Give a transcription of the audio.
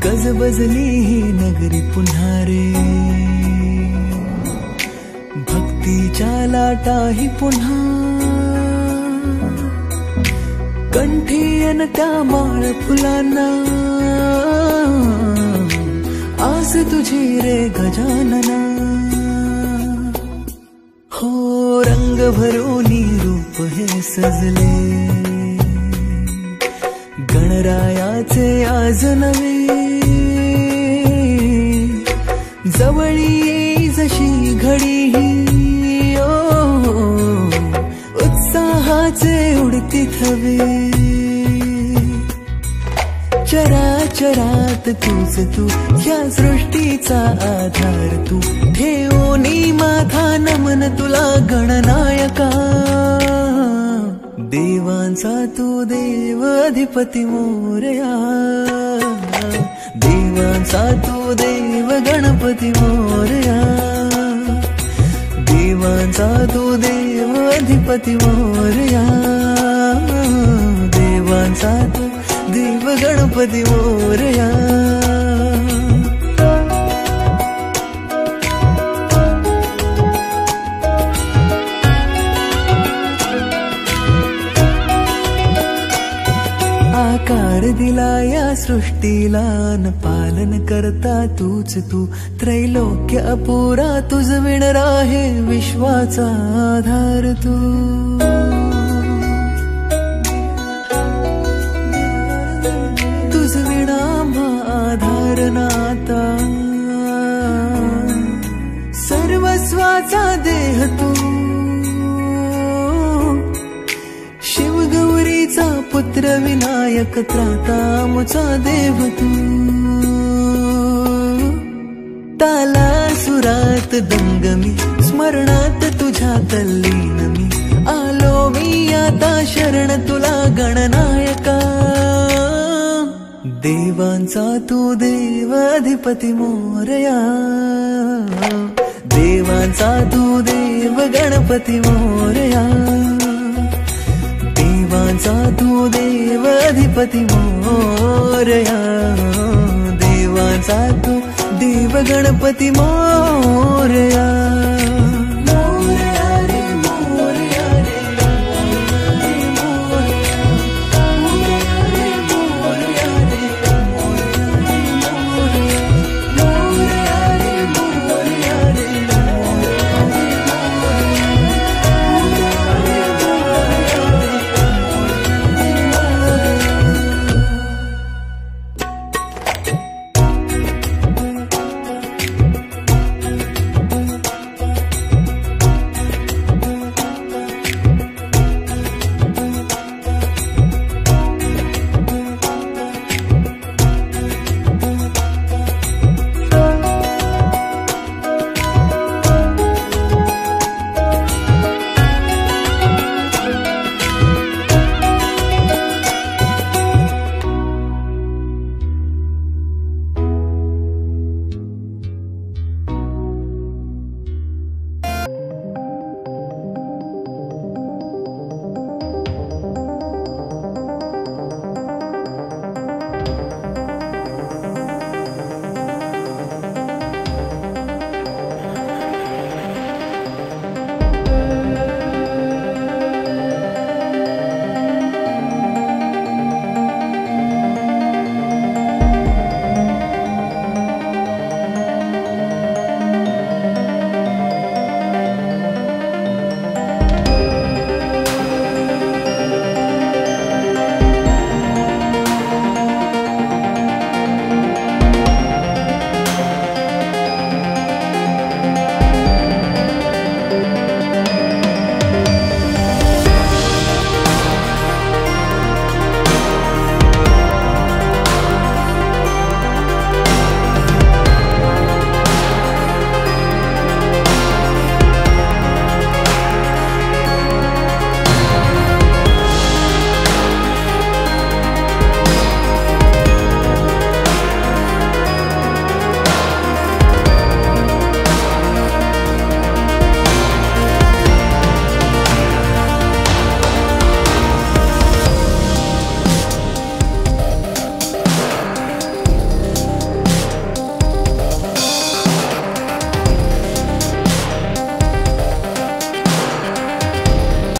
गजबजली ही नगरी पुन्हा रे, भक्तीच्या लाटाही पुन्हा, कंठी अन त्या माळ फुलांना, आस तुझी रे गजानना. हो रंग भरोनी रूप हे सजले, गणरायाचे आज नवे, जवळी येई जशी घडी ही, उत्साहाचे उडती थवे. चराचरात तूच तू, या सृष्टीचा आधार तू, ठेवोनी माझा नमन तुला गणनायका. देवांचा तू देव अधिपती मोरया, देवांचा तू देव गणपती मोरया, देवांचा तू देव अधिपती मोरया, देवांचा तू देव गणपती मोरया. आकार दिला या सृष्टीला न पालन करता तूच तू, त्रैलोक्य अपुरा तुझ विण राहे विश्वाचा आधार तू. तुझ विणा आधार नाता, सर्वस्वाचा देह तू, शिवगौरीचा पुत्र विनायक त्राता मुचा देव तू. ताला सुरात दंगमी, स्मरणात तुझ्या तल्लीन मी, आलो मी आता शरण तुला गणनायका. देवांचा तू देव अधिपती मोरया, देवांचा तू देव गणपती मोरया, देवांचा तू देव अधिपती मोरया, देवांचा तू देव गणपती मोरया.